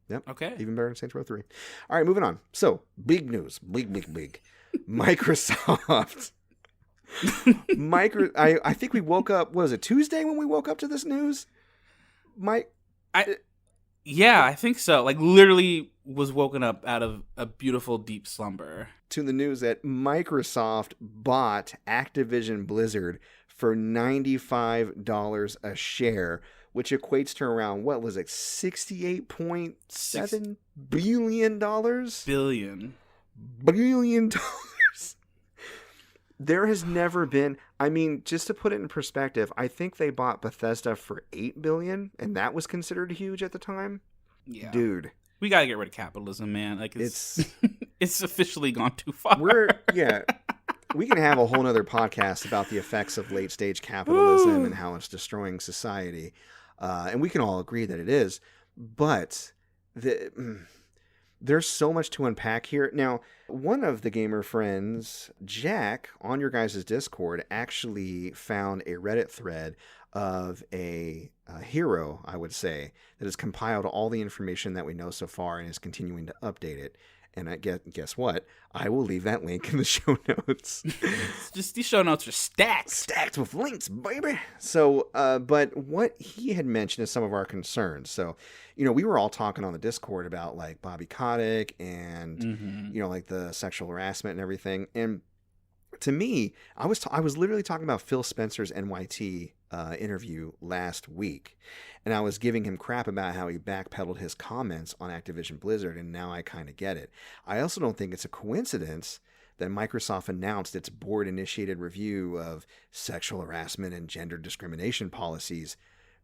Yep. Okay. Even better than Saints Row 3. All right, moving on. So, big news. Big. Microsoft. I think we woke up, was it Tuesday when we woke up to this news? Yeah, I think so. Like, literally was woken up out of a beautiful deep slumber. To the news that Microsoft bought ActivisionBlizzard for $95 a share, which equates to around, what was it, $68.7 billion? Billion dollars. There has never been, I mean, just to put it in perspective, I think they bought Bethesda for $8 billion, and that was considered huge at the time. Yeah. Dude. We got to get rid of capitalism, man. Like, it's it's officially gone too far. We can have a whole nother podcast about the effects of late stage capitalism and how it's destroying society. And we can all agree that it is. But there's so much to unpack here. Now, one of the gamer friends, Jack, on your guys' Discord, actually found a Reddit thread of a hero, I would say, that has compiled all the information that we know so far and is continuing to update it. And guess what? I will leave that link in the show notes. Just these show notes are stacked. Stacked with links, baby. So, but what he had mentioned is some of our concerns. So, we were all talking on the Discord about like Bobby Kotick and, like the sexual harassment and everything. And to me, I was literally talking about Phil Spencer's NYT interview last week, and I was giving him crap about how he backpedaled his comments on Activision Blizzard, and now I kind of get it. I also don't think it's a coincidence that Microsoft announced its board-initiated review of sexual harassment and gender discrimination policies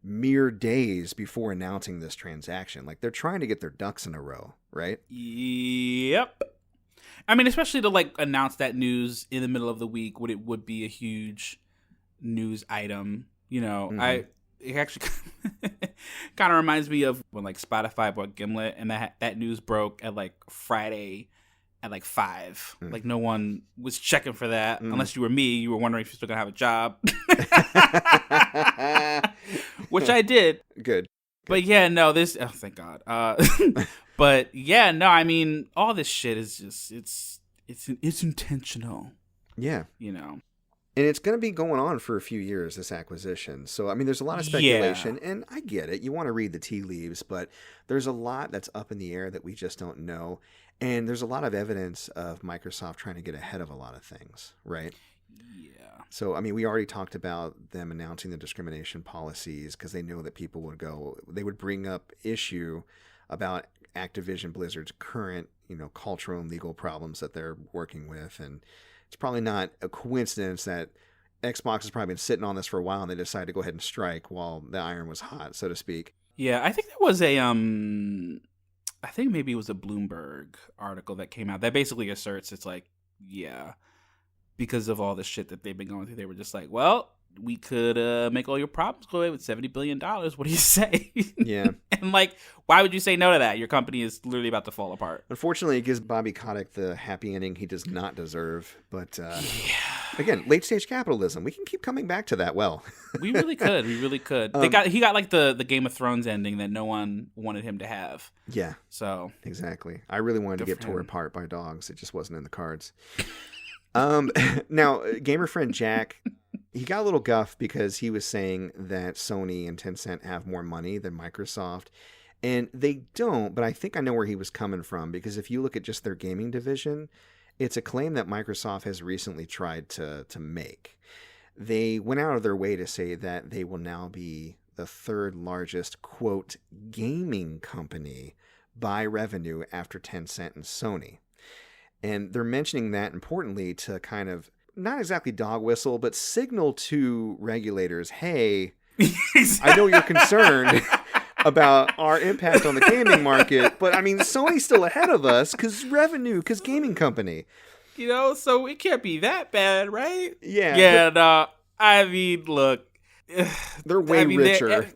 mere days before announcing this transaction. Like, they're trying to get their ducks in a row, right? Yep. I mean, especially to like announce that news in the middle of the week would be a huge news item. It actually kind of reminds me of when like Spotify bought Gimlet, and that news broke at like Friday at like 5. Like no one was checking for that unless you were me. You were wondering if you're still gonna have a job, which I did. Good. But yeah, no, oh, thank God. But yeah, no, I mean, all this shit is just it's intentional. Yeah. And it's going to be going on for a few years, this acquisition. So, I mean, there's a lot of speculation, and I get it. You want to read the tea leaves, but there's a lot that's up in the air that we just don't know. And there's a lot of evidence of Microsoft trying to get ahead of a lot of things, right? Yeah. So, I mean, we already talked about them announcing the discrimination policies because they know that people they would bring up issue about Activision Blizzard's current, cultural and legal problems that they're working with. And it's probably not a coincidence that Xbox has probably been sitting on this for a while and they decided to go ahead and strike while the iron was hot, so to speak. Yeah, I think there was I think maybe it was a Bloomberg article that came out that basically asserts it's like, yeah, because of all the shit that they've been going through, they were just like, well, we could make all your problems go away with $70 billion. What do you say? Yeah. And like, why would you say no to that? Your company is literally about to fall apart. Unfortunately, it gives Bobby Kotick the happy ending he does not deserve. But again, late stage capitalism. We can keep coming back to that. Well, we really could. He got like the Game of Thrones ending that no one wanted him to have. Yeah. So exactly. I really wanted to get torn apart by dogs. It just wasn't in the cards. Now, gamer friend Jack, he got a little guff because he was saying that Sony and Tencent have more money than Microsoft. And they don't, but I think I know where he was coming from, because if you look at just their gaming division, it's a claim that Microsoft has recently tried to make. They went out of their way to say that they will now be the third largest, quote, gaming company by revenue after Tencent and Sony. And they're mentioning that importantly to kind of not exactly dog whistle, but signal to regulators, hey, I know you're concerned about our impact on the gaming market, but I mean, Sony's still ahead of us because gaming company. So it can't be that bad, right? Yeah. Yeah, no, I mean, look. They're way richer.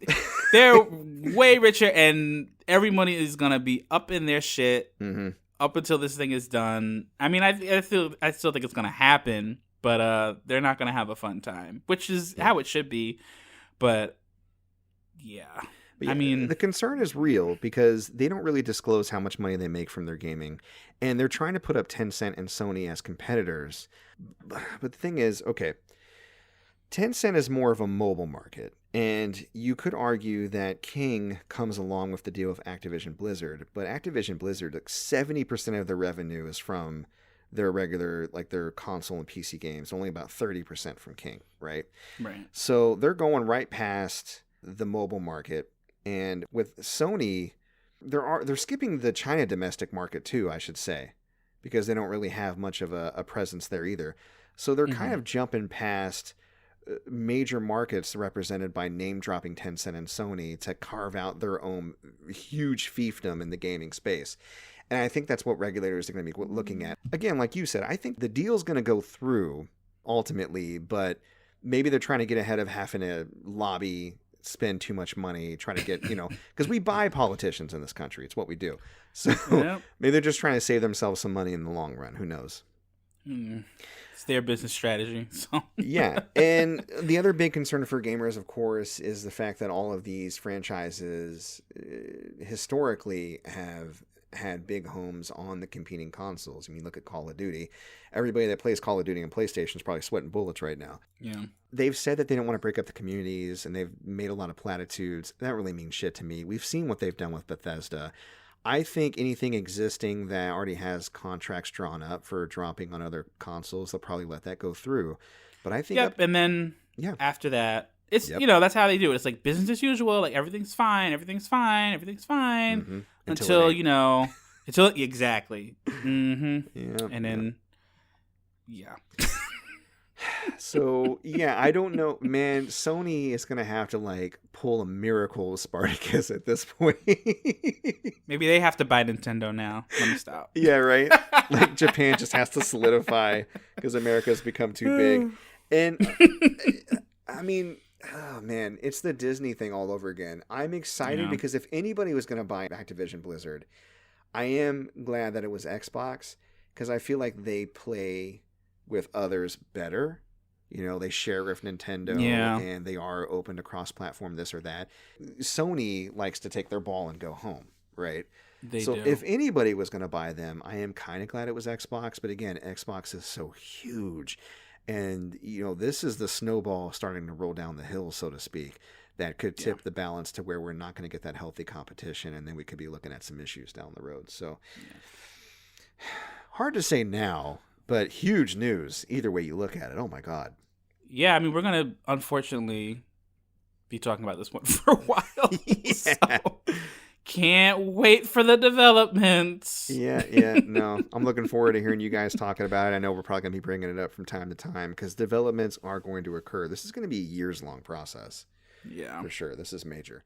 They're way richer, and every money is going to be up in their shit. Mm-hmm. Up until this thing is done. I mean, I still think it's gonna happen, but they're not gonna have a fun time, which is how it should be. But yeah, But yeah, I mean, the concern is real because they don't really disclose how much money they make from their gaming. And they're trying to put up Tencent and Sony as competitors. But the thing is, okay, Tencent is more of a mobile market. And you could argue that King comes along with the deal with ActivisionBlizzard. But ActivisionBlizzard, like 70% of their revenue is from their regular, like their console and PC games. Only about 30% from King, right? right. So they're going right past the mobile market. And with Sony, they're skipping the China domestic market too, I should say, because they don't really have much of a presence there either. So they're kind of jumping past major markets represented by name-dropping Tencent and Sony to carve out their own huge fiefdom in the gaming space. And I think that's what regulators are going to be looking at. Again, like you said, I think the deal's going to go through ultimately, but maybe they're trying to get ahead of having to lobby, spend too much money, try to get, because we buy politicians in this country. It's what we do. So maybe they're just trying to save themselves some money in the long run. Who knows? It's their business strategy. So. Yeah. And the other big concern for gamers, of course, is the fact that all of these franchises historically have had big homes on the competing consoles. I mean, look at Call of Duty. Everybody that plays Call of Duty on PlayStation is probably sweating bullets right now. Yeah. They've said that they don't want to break up the communities, and they've made a lot of platitudes. That really means shit to me. We've seen what they've done with Bethesda. I think anything existing that already has contracts drawn up for dropping on other consoles, they'll probably let that go through. But I think... and then after that, it's, that's how they do it. It's like business as usual. Like everything's fine. Mm-hmm. Until exactly. Mm-hmm. Yeah. And then, So, I don't know, man. Sony is going to have to pull a miracle with Spartacus at this point. Maybe they have to buy Nintendo now. Let me stop. Yeah, right? Japan just has to solidify because America's become too big. And, I mean, oh, man, it's the Disney thing all over again. I'm excited because if anybody was going to buy ActivisionBlizzard, I am glad that it was Xbox because I feel like they play with others better. They share with Nintendo and they are open to cross-platform this or that. Sony likes to take their ball and go home, right? They do. If anybody was going to buy them, I am kind of glad it was Xbox. But again, Xbox is so huge. And, this is the snowball starting to roll down the hill, so to speak, that could tip the balance to where we're not going to get that healthy competition. And then we could be looking at some issues down the road. So hard to say now. But huge news, either way you look at it. Oh, my God. Yeah, I mean, we're going to, unfortunately, be talking about this one for a while. So, can't wait for the developments. Yeah, no. I'm looking forward to hearing you guys talking about it. I know we're probably going to be bringing it up from time to time because developments are going to occur. This is going to be a years-long process. Yeah. For sure. This is major.